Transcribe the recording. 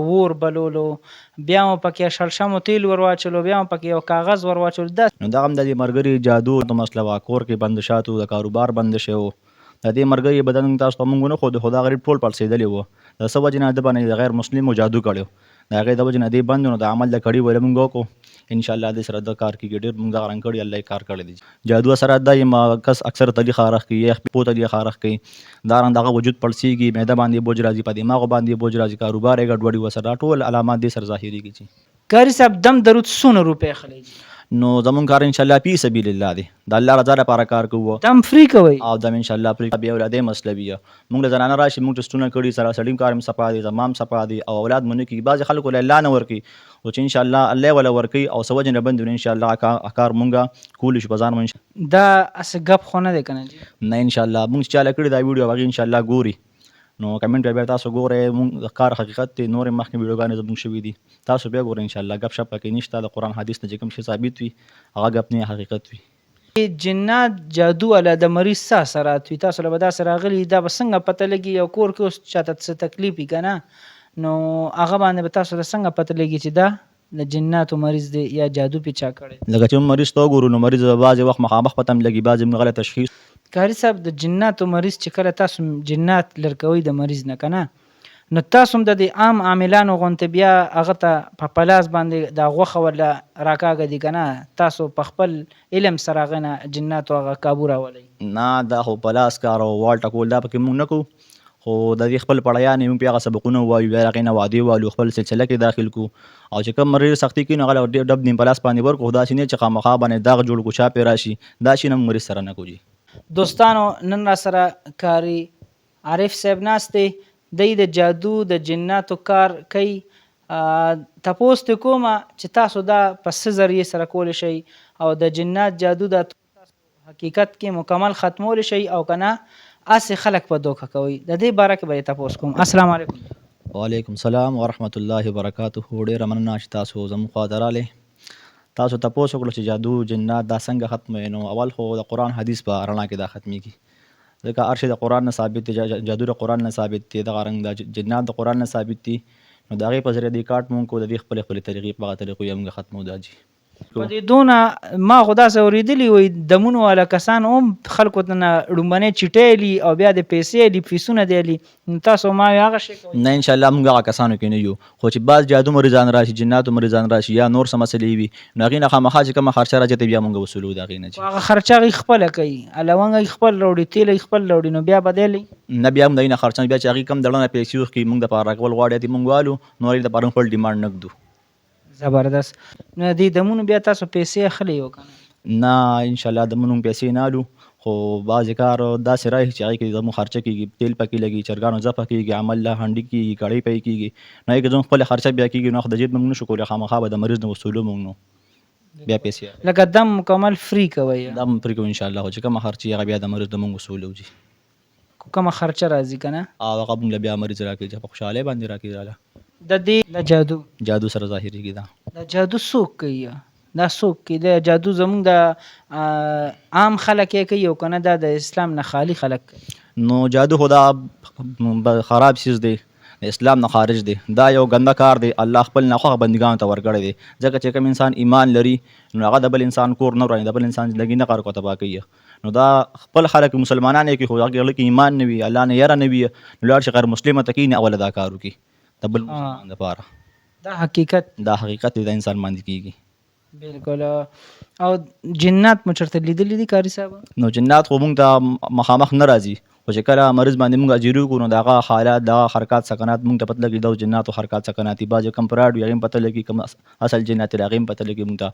اور بلولو، بیا مو پکې شړشمو تیل ور واچولو، بیا مو پکې یو کاغذ ور واچولو. نو دغه هم د دې ملګري جادو ته مسله وه، کور کې بند شاتو، د کاروبار بند شوی و. د دې ملګري بدن تاسو ته مونږ ونه ښودو، خو دا غریب ټول پړسېدلي وو. د څه وجې نه ده باندې د غیر مسلمو جادو کړی و، د هغې د وجې نه دې بند و. نو د عمل د کړي ویله مونږ وکړو، انشاءالله دې سره د کار کېږي. ډېر مونږ دغه رنګ کړي، الله یې کار کړی دی. جادو سره دا یم کس اکثر تلی خارښ کوي یا پوته دې خارښ کوي، دا رنګ دغه وجود پړسېږي، معده باندې بوج راځي، په دماغو باندې بوج راځي، کاروبار یې ګډوډي ورسره، دا ټول علامات دې سره ظاهرېږي چې قاري صاحب دم درود څونه روپۍ اخلي؟ نو زمونږ کار انشاءالله فی سبیل الله دی، د الله رضا لپاره کار کوو دم فری کوئ؟ او دم انشاءالله پرې بیا اولادۍ مسله وي. مونږ له زنانه راشي، مونږ ټسټونه کړي، سره سړي کار هم صفا دی، زما هم صفا دی، او اولاد مو نه کېږي. بعضې خلکو له الله نه ورکوي، خو چې انشاءالله الله یې وله ورکوي او څه وجې نه بند وي، انشاءالله کار مونږ کولی شو په ځان مو. دا هسې ګپ خو نه دی که نه جي؟ نه انشاءالله مونږ چې چاله کړي دا ویډیو هغې انشاءالله ګوري، نو کمنټ بیا تاسو ګورئ. مونږ کار حقیقت دی، نورې مخکې ویډیوګانې زمونږ شوي دي، تاسو بیا ګورئ انشاءالله. ګپ شپ پکې نشته، د قرآن حدیث نه چې کوم شی ثابت وي هغه ګپ نه حقیقت وي. جنات جادو والا د مریض څه اثرات وي؟ تاسو له به داسې راغلي، دا به څنګه پته لګي؟ یو کور کې اوس چاته څه تکلیف وي که نه، نو هغه باندې به تاسو ته څنګه پته لګي چې دا د جناتو مریض دی یا جادو پې چا کړی؟ لکه چې مریض ته وګورو، نو مریض بعضې وخت مخامخ پته هم لګي، بعضې موږ غلط تشخیص. قاري صاحب د جناتو مریض چې کله تاسو جنات لرکوئ د مریض نه که نه، نو تاسو هم د دې عام عاملانو غوندې بیا هغه ته په پلاس باندې دا غوښه ورله راکاږه دي که نه، تاسو په خپل علم سره هغې نه جناتو هغه کابو راولئ؟ نه دا خو په لاس کار او وال ټکول دا پکې مونږ نه کوو، خو د دې خپل پړیانې مونږ پې هغه سبقونه ووایو، بیا هغې نه وعدې والو، خپل سلسله کې داخل کړو. او چې کوم مریض سختي کوي نو هغه له ډب نیم په لاس باندې ورکړو، خو داسې نه چې خامخا باندې داغ جوړ کړو چا پې راشي، دا شي نه مریض سره نه کوو. دوستانو نن را سره کاري عارف صاحب ناست دی، دی د جادو د جناتو کار کوي. تپوس ترې کومه چې تاسو دا په څه ذریعې سره کولی شئ او د جنات جادو دا تاسو حقیقت کې مکمل ختمولی شئ او که نه هسې خلک په دوکه کوئ؟ د دې باره کې به یې تپوس کوم. السلام علیکم. وعلیکم السلام ورحمت الله وبرکاته. ډېره مننه چې تاسو زموږ خوا ته راغلې. تاسو تپوس وکړو چې جادو جنات دا څنګه ختموي. نو اول خو د قرآن حدیث په رڼا کې دا ختمیږي، ځکه هر شی د قرآن نه ثابت دی، جادو د قرآن نه ثابت دی، دغه رنګ د جنات د قرآن نه ثابت دي. نو د هغې په ذریعه دې کاټ مونږ کو، د دې خپلې خپلې طریقې په هغه طریقو یې مونږ ختمو. دا جي په دې دونه ما خو داسې اورېدلي وایي دمونو والا کسان هم خلکو ته نه ړومبنۍ چیټۍ الي او بیا د پیسې الي، فیسونه دې الي، نو تاسو ما هغه شی کوئ؟ نه انشاءالله مونږ هغه کسانو کې نه یو، خو چې بعض جادو مریضان راشي، جناتو مریضان راشي یا نور څه مسلې وي، نو هغې نه خامخا چې کومه خرچه راځي ته بیا مونږ وصولو د هغې نه. هغه خرچه هغوی خپله کوي، لونګ یې خپل راوړي، تیل یې خپل راوړي، نو بیا به دی الي؟ نه بیا هم د هغې نه خرچه، بیا چې هغې کم دړنه پیسې وښکي مونږ دپاره راکول غواړي اتې مونږ والو، نو هغې دپاره خپل ډیمانډ نه ږدو. زبردست. نو دې دمونو بیا تاسو پیسې اخلئ او که نه؟ نه انشاءالله دمونو پیسې نه الو، خو بعضې کار داسې راشي چې هغې کې زموږ خرچه کېږي، تیل پکې لګي، چرګانو ځفه کېږي، عمل له هنډي کېږي، کړۍ پی کېږي، نو هغې کې زموږ خپله خرچه بیا کېږي، نو د جیب نه مونږ نه شو کولی، خامخا به د مریض نه وصولو مونږ نو بیا پیسې لکه دم مکمل فری کوئ؟ دم پرې کوو انشاءالله، خو چې کومه خرچې هغه بیا د مریض نه مونږ وصولو جي. کومه خرچه راځي که نه او هغه مونږ له بیا مریض راکوي چې په خوشحالۍ باندې راکوي. راله د دې د جادو جادو سره ظاهرېږي. دا د جادو څوک کوي؟ دا څوک کوي؟ د جادو زمونږ د عام خلک یې کوي او که نه دا د اسلام نه خالي خلک کوي؟ نو جادو خو دا خراب چیز دی، د اسلام نه خارج دی، دا یو ګنده کار دی، الله خپل ناخوښه بندګانو ته ورکړی دی، ځکه چې کوم انسان ایمان لري نو هغه د بل انسان کور نه وراني، د بل انسان زندګي نه کار کو تباه کوي. نو دا خپل خلک مسلمانان یې کوي، خو هغې کې ایمان نه وي، الله نه یره نه وي، نو لاړ شي غیر مسلمه ته کښېني اوله دا کار وکړي د بل مسلمان دپاره. دا حقیقت دا حقیقت دی، دا انسان باندې کېږي. بالکل. او جنات مو چېرته لیدلي دي قاري صاحب؟ نو جنات خو مونږ ته مخامخ نه راځي، خو چې کله مریض باندې مونږ اجري وکړو نو د هغه حالات، دغه حرکات سکنات مونږ ته پته لګي، دا جناتو حرکات سکنات دي. بعضې کم فراډ وي هغې هم پته لګي، کوم اصل جنات دي هغې هم پته لګي مونږ ته.